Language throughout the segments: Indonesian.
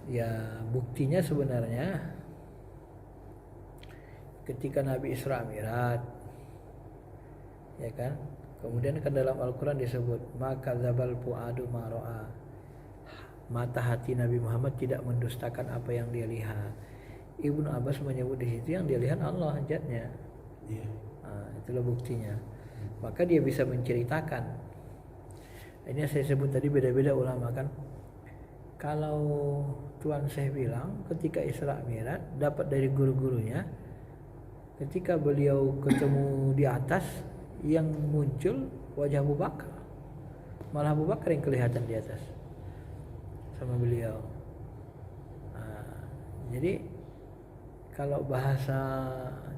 Ya buktinya sebenarnya ketika Nabi Isra Mi'raj, ya kan, kemudian kan dalam Al-Quran disebut maka zabal fuadu ma ra'a, mata hati Nabi Muhammad tidak mendustakan apa yang dia lihat. Ibnu Abbas menyebut di situ yang dia lihat Allah zatnya. Itulah buktinya. Maka dia bisa menceritakan. Ini yang saya sebut tadi, beda-beda ulama kan. Kalau Tuan Syekh bilang ketika Isra Mi'raj dapat dari guru-gurunya, ketika beliau ketemu di atas, yang muncul wajah Abu Bakar, malah Abu Bakar yang kelihatan di atas sama beliau. Jadi kalau bahasa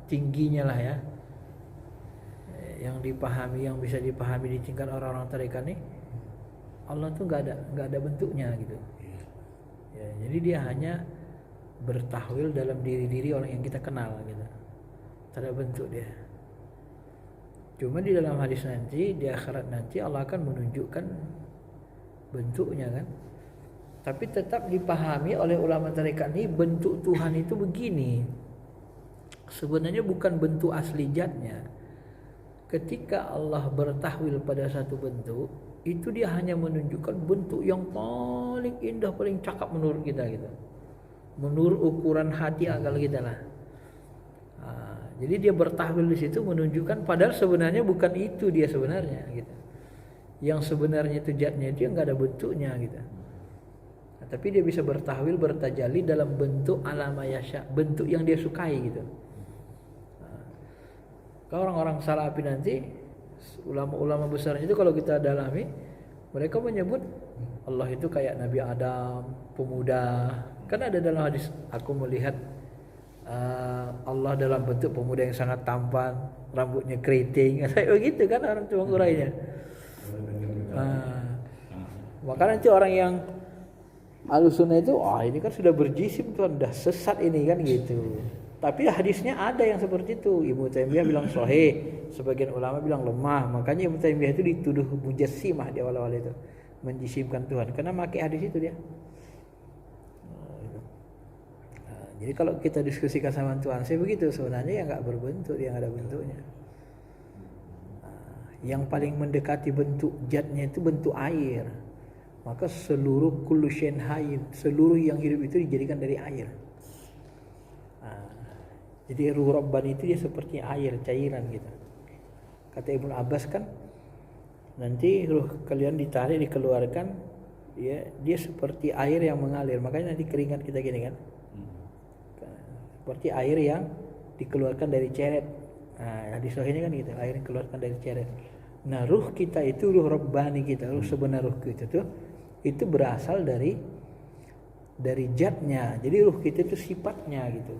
tingginya lah ya, yang dipahami, yang bisa dipahami di tingkat orang-orang tarekat nih, Allah tuh nggak ada bentuknya gitu. Ya, jadi dia hanya bertahwil dalam diri-diri orang yang kita kenal gitu. Tak ada bentuk dia. Cuma di dalam hadis nanti, di akhirat nanti Allah akan menunjukkan bentuknya kan. Tapi tetap dipahami oleh ulama tarekat ini, bentuk Tuhan itu begini. Sebenarnya bukan bentuk asli zatnya. Ketika Allah bertahwil pada satu bentuk, itu dia hanya menunjukkan bentuk yang paling indah, paling cakap menurut kita gitu. Menurut ukuran hati akal kita lah. Jadi dia bertahwil di situ menunjukkan padahal sebenarnya bukan itu dia sebenarnya gitu. Yang sebenarnya itu zatnya itu yang enggak ada bentuknya gitu. Tapi dia bisa bertahwil, bertajalli dalam bentuk alama yasha, bentuk yang dia sukai gitu. Kalau orang-orang Salafi nanti, ulama-ulama besarnya itu kalau kita dalami, mereka menyebut Allah itu kayak Nabi Adam, pemuda. Kan ada dalam hadis, aku melihat Allah dalam bentuk pemuda yang sangat tampan, rambutnya keriting, kayak begitu kan orang tua ngurainya. Maka nanti orang yang Ahlussunnah itu, ini kan sudah berjisim tuan, dah sesat ini kan gitu. Tapi hadisnya ada yang seperti itu. Ibnu Taimiyah bilang sahih, sebagian ulama bilang lemah. Makanya Ibnu Taimiyah itu dituduh mujassimah di awal-awal itu, menjisimkan Tuhan, karena pakai hadis itu dia. Jadi kalau kita diskusikan sama Tuhan saya begitu, sebenarnya yang enggak berbentuk, yang ada bentuknya. Yang paling mendekati bentuk zatnya itu bentuk air. Maka seluruh kullu syai'in hayy, seluruh yang hidup itu dijadikan dari air. Jadi ruh Rabbani itu dia seperti air, cairan gitu. Kata Ibnu Abbas kan, nanti ruh kalian ditarik, dikeluarkan, ya dia seperti air yang mengalir. Makanya nanti keringat kita gini kan, seperti air yang dikeluarkan dari ceret. Hadis sahih ini kan gitu, air yang dikeluarkan dari ceret. Nah ruh kita itu, ruh Rabbani kita, ruh sebenar ruh kita tuh, itu berasal dari zatnya. Jadi ruh kita itu sifatnya gitu.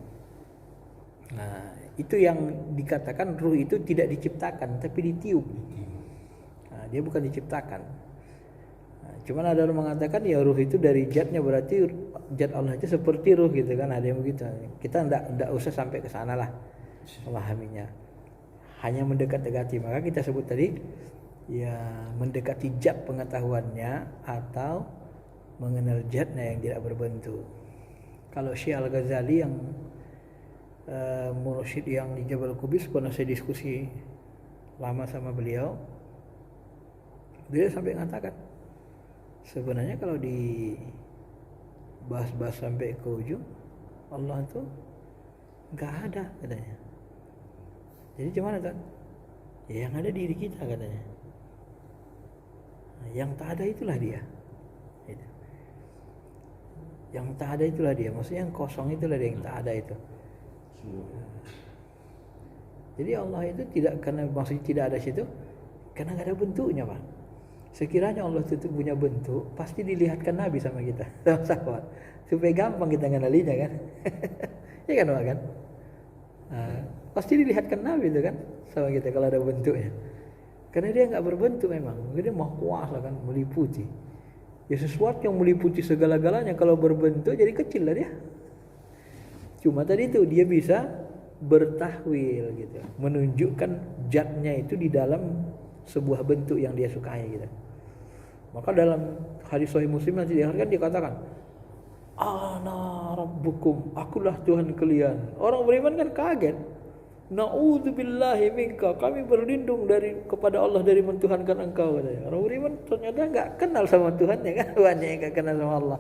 Nah itu yang dikatakan ruh itu tidak diciptakan tapi ditiup. Dia bukan diciptakan. Cuman ada orang mengatakan ya ruh itu dari zatnya, berarti zat Allah itu seperti ruh gitu kan, ada yang begitu. Kita enggak usah sampai ke sana lah memahaminya. Hanya mendekat-dekati. Maka kita sebut tadi ya mendekati zat pengetahuannya atau mengenal zatnya yang tidak berbentuk. Kalau Syekh Al-Ghazali yang mursyid yang di Jabal Qubis, pernah saya diskusi lama sama beliau sampai mengatakan sebenarnya kalau dibahas-bahas sampai ke ujung, Allah itu nggak ada katanya. Jadi gimana kan? Ya yang ada diri kita katanya. Yang tak ada itulah dia. Yang tak ada itulah dia. Maksudnya yang kosong itulah dia, yang tak ada itu. Jadi Allah itu tidak, karena maksudnya tidak ada situ, karena nggak ada bentuknya Pak. Sekiranya Allah itu punya bentuk, pasti dilihatkan Nabi sama kita, sama sahabat, supaya gampang kita ngenalinya kan. Ya kan Pak kan? Pasti dilihatkan Nabi itu kan sama kita kalau ada bentuknya. Karena dia nggak berbentuk memang, dia maha kuasa kan, meliputi. Ya sesuatu yang meliputi segala-galanya kalau berbentuk jadi kecil lah dia. Cuma tadi itu dia bisa bertahwil gitu, menunjukkan zatnya itu di dalam sebuah bentuk yang dia sukai gitu. Maka dalam hadis Sahih Muslim nanti dia katakan ana rabbukum, akulah Tuhan kalian. Orang beriman kan kaget. Na'udzubillahi minka, kami berlindung kepada Allah dari mentuhankan engkau, katanya. Orang beriman ternyata enggak kenal sama Tuhannya kan, banyak yang enggak kenal sama Allah.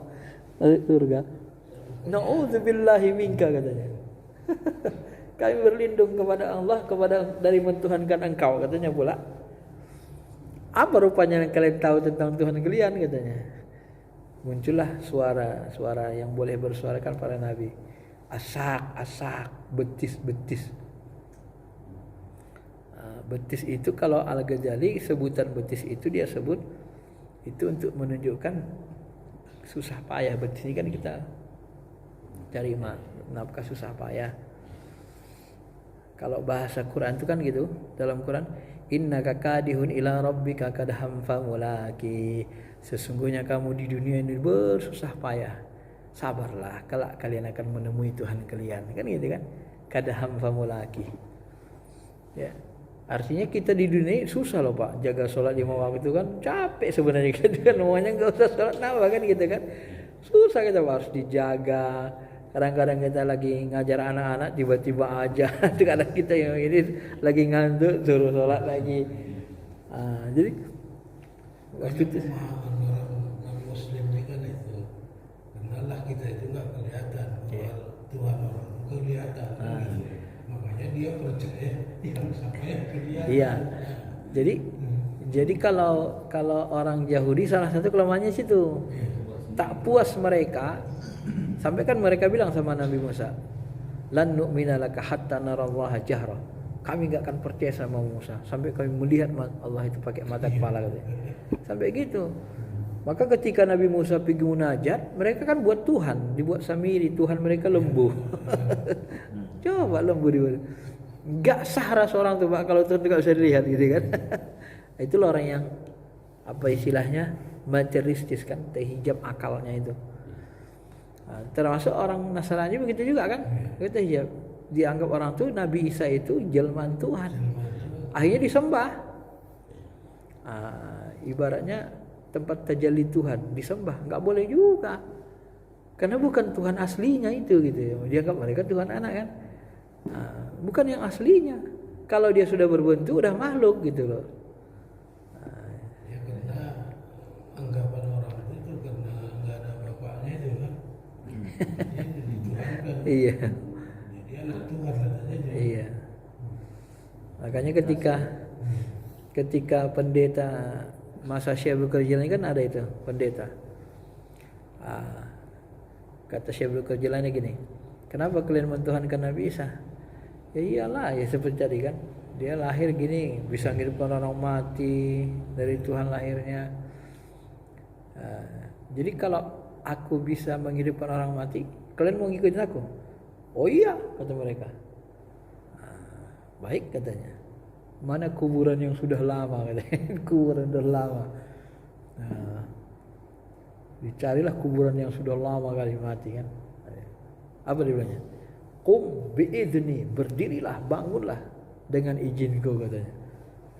Masuk surga. Na'udzubillahi minka, katanya. Kami berlindung kepada Allah dari mentuhankan engkau, katanya pula. Apa rupanya yang kalian tahu tentang Tuhan kalian, katanya. Muncullah suara yang boleh bersuarakan para nabi. Asak, betis. Betis itu kalau Al-Ghazali sebutan betis itu dia sebut itu untuk menunjukkan susah payah. Betis ini kan kita cari nafkah susah payah. Kalau bahasa Quran itu kan gitu, dalam Quran innaka kadihun ila rabbika kadham famulaki, sesungguhnya kamu di dunia ini bersusah payah, sabarlah kelak kalian akan menemui Tuhan kalian, kan gitu kan, kadham famulaki. Ya, artinya kita di dunia ini susah loh Pak, jaga sholat 5 waktu itu kan capek sebenarnya gitu kan, semuanya nggak usah sholat nambah kan gitu kan, susah kita Pak, harus dijaga. Kadang-kadang kita lagi ngajar anak-anak tiba-tiba aja, kadang kita yang ini lagi ngantuk suruh sholat lagi. Jadi waktu itu orang Muslim ini kan itu, kenalah kita itu nggak kelihatan, Tuhan orang kelihatan. Makanya dia percaya yang sama yang kelihatan. Iya. Jadi kalau orang Yahudi salah satu kelemahannya situ. Tak puas mereka, sampai kan mereka bilang sama Nabi Musa, lan nu'mina laka hatta narallaha jahra. Kami enggak akan percaya sama Musa sampai kami melihat Allah itu pakai mata kepala, katanya. Sampai gitu. Maka ketika Nabi Musa pergi munajat, mereka kan buat Tuhan, dibuat samiri, Tuhan mereka lembu. Coba lembu dibuat. Enggak sah rasa orang tuh Pak kalau Tuhan enggak bisa dilihat gitu kan. Itulah orang yang apa istilahnya materialistis kan, terhijab akalnya itu. Termasuk orang Nasrani begitu juga kan, kita hijab, dianggap orang tuh Nabi Isa itu jelmaan Tuhan, akhirnya disembah. Ibaratnya tempat tajalli Tuhan disembah, nggak boleh juga, karena bukan Tuhan aslinya itu gitu. Dianggap mereka Tuhan anak kan, bukan yang aslinya. Kalau dia sudah berbentuk udah makhluk gitu loh. Ya karena anggapan orang itu karena nggak ada bapaknya itu kan. Jadi dituhankan. Iya. Jadi anak Tuhan katanya. Iya. Makanya ketika pendeta masa Syekh Abdul kan ada itu pendeta. Kata Syekh Abdul gini, kenapa kalian mentuhankan Nabi Isa? Ya iyalah, ya seperti tadi kan, dia lahir gini bisa menghidupkan orang mati, dari Tuhan lahirnya. Jadi kalau aku bisa menghidupkan orang mati, kalian mau ngikutin aku? Oh iya, kata mereka. Baik, katanya. Mana kuburan yang sudah lama, katanya. Kuburan sudah lama. Dicarilah kuburan yang sudah lama kali mati kan. Apa dia bilangnya? Qum bi'idni, berdirilah, bangunlah dengan izinku, katanya.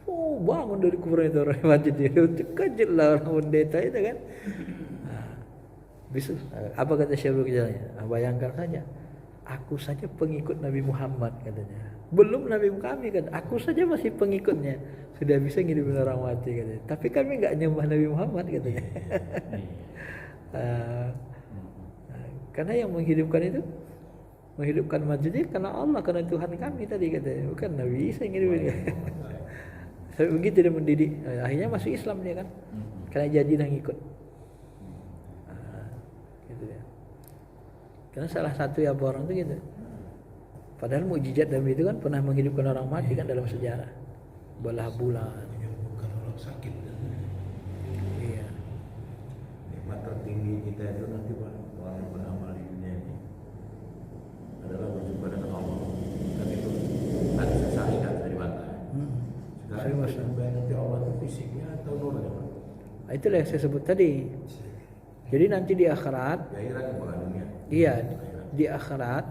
Oh, bangun dari kuburan itu orang mati dia. Kejut lah orang pendeta itu kan. Bisa. Apa kata Syekh Abdul? Bayangkan saja, aku saja pengikut Nabi Muhammad, katanya. Belum Nabi kami kan, aku saja masih pengikutnya, sudah bisa ngidupin orang mati, katanya. Tapi kami enggak nyembah Nabi Muhammad, katanya. Karena yang menghidupkan itu, menghidupkan masjid karena Allah, karena Tuhan kami tadi, katanya. Bukan Nabi Isa yang ngidupin. Sampai begitu dia mendidik, akhirnya masuk Islam dia kan, karena jadi dan ikut. Gitu ya. Karena salah satu ya orang itu gitu. Padahal mukjizat Nabi itu kan pernah menghidupkan orang mati kan dalam sejarah. Belah bulan. Menyembuhkan orang sakit. Iya. Nikmat tertinggi kita itu nanti orang beramal di dunia ini adalah berjumpa dengan Allah. Dan itu tadi saya ingat dari mata. Sekarang nanti Allah itu fisiknya atau nurnya? Itulah yang saya sebut tadi. Jadi nanti di akhirat, di akhirat bukan dunia. Iya, di akhirat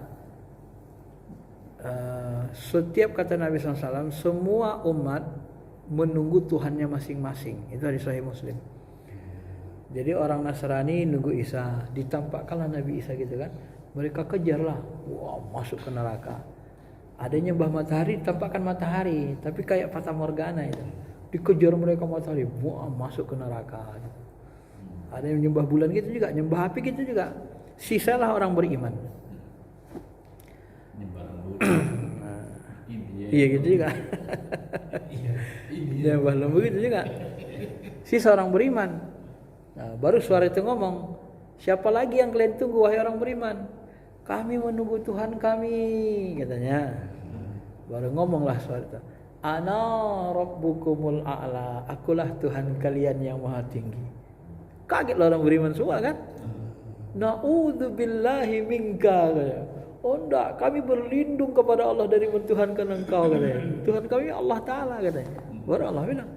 setiap kata Nabi SAW, semua umat menunggu Tuhannya masing-masing. Itu hadis Sahih Muslim. Jadi orang Nasrani nunggu Isa, ditampakkanlah Nabi Isa gitu kan. Mereka kejarlah, wah masuk ke neraka. Ada yang nyembah matahari, ditampakkan matahari, tapi kayak fata morgana itu. Dikejar mereka matahari, wah masuk ke neraka. Ada yang nyembah bulan gitu juga, nyembah api gitu juga. Sisalah orang beriman. Iya gitu juga. Nyembah lembu gitu juga. Sisa orang beriman. Nah, baru suara itu ngomong, siapa lagi yang kalian tunggu wahai orang beriman? Kami menunggu Tuhan kami, katanya. Baru ngomonglah suara itu. Ana rabbukumul a'la, akulah Tuhan kalian yang maha tinggi. Kaget orang beriman semua kan? Na'udzubillahi minka, katanya. Oh enggak, kami berlindung kepada Allah dari mentuhankan engkau, katanya. Tuhan kami Allah Ta'ala, katanya. Baru Allah bilang,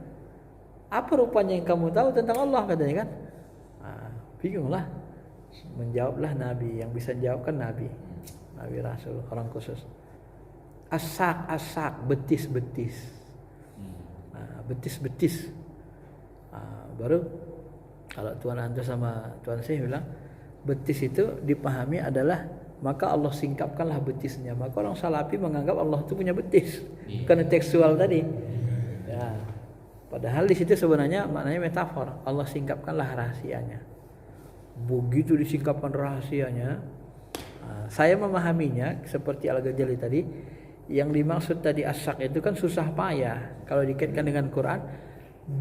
apa rupanya yang kamu tahu tentang Allah, katanya kan? Bingunglah. Menjawablah Nabi, yang bisa menjawabkan Nabi Rasul, orang khusus. Asak, betis-betis. Betis-betis. Baru kalau Tuan Anto sama Tuan Syekh bilang, betis itu dipahami adalah maka Allah singkapkanlah betisnya. Maka orang Salafi menganggap Allah itu punya betis, karena tekstual tadi. Ya. Padahal di situ sebenarnya maknanya metafor. Allah singkapkanlah rahasianya. Begitu disingkapkan rahasianya, saya memahaminya seperti Al-Ghazali tadi. Yang dimaksud tadi asak itu kan susah payah. Kalau dikaitkan dengan Quran,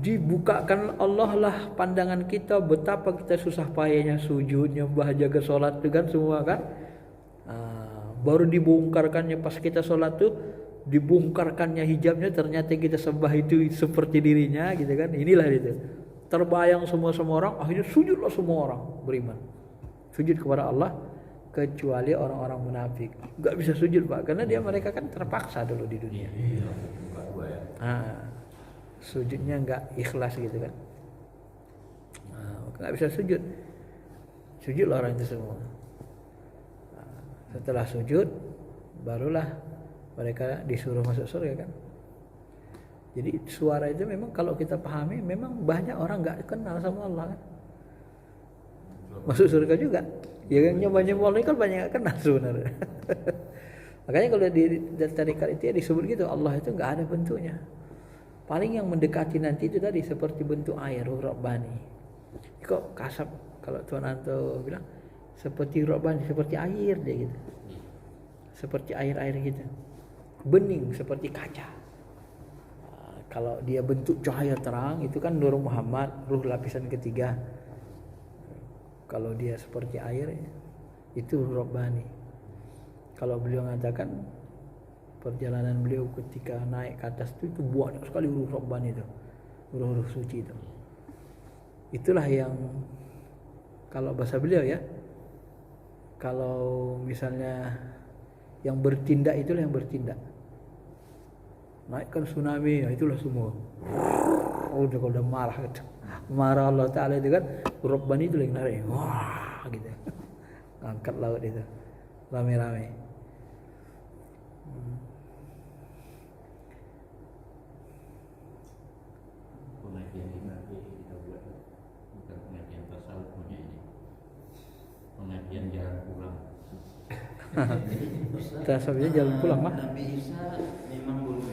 dibukakan Allah lah pandangan kita betapa kita susah payahnya sujud, nyembah, jaga sholat itu kan semua kan. Baru dibongkarkannya pas kita sholat tuh, dibongkarkannya hijabnya, ternyata kita sembah itu seperti dirinya gitu kan. Inilah itu. Terbayang semua orang, akhirnya sujudlah semua orang beriman. Sujud kepada Allah, kecuali orang-orang munafik. Enggak bisa sujud, Pak, karena mereka kan terpaksa dulu di dunia. Sujudnya enggak ikhlas gitu kan. Enggak bisa sujud. Sujudlah orang itu semua. Setelah sujud, barulah mereka disuruh masuk surga kan. Jadi suara itu memang kalau kita pahami, memang banyak orang nggak kenal sama Allah kan. Masuk surga juga. Ya kan nyembah-nyembah Allah kan banyak nggak kenal sebenarnya. Makanya kalau di tarikat itu ya disebut gitu, Allah itu nggak ada bentuknya. Paling yang mendekati nanti itu tadi seperti bentuk air, ruh Rabbani. Kok kasar kalau Tuan Anto bilang seperti Rabbani, seperti air dia gitu. Seperti air-air gitu. Bening seperti kaca. Kalau dia bentuk cahaya terang itu kan Nur Muhammad, ruh lapisan ketiga. Kalau dia seperti air itu ruh Rabbani. Kalau beliau mengatakan perjalanan beliau ketika naik ke atas itu banyak sekali ruh Rabbani itu, ruh-ruh suci itu. Itulah yang kalau bahasa beliau ya, kalau misalnya yang bertindak itulah yang bertindak. Naikkan tsunami, ya itulah semua. Udah kalau udah marah gitu. Marah Allah Ta'ala itu kan, Rabbani itu yang narik. Wah gitu. Angkat laut itu. Rame-rame. Pengajian ini nanti kita buat bukan pengajian tasawuf punya ini. Pengajian jalan pulang. Tasawufnya jalan pulang mah. Nabi Isa memang belum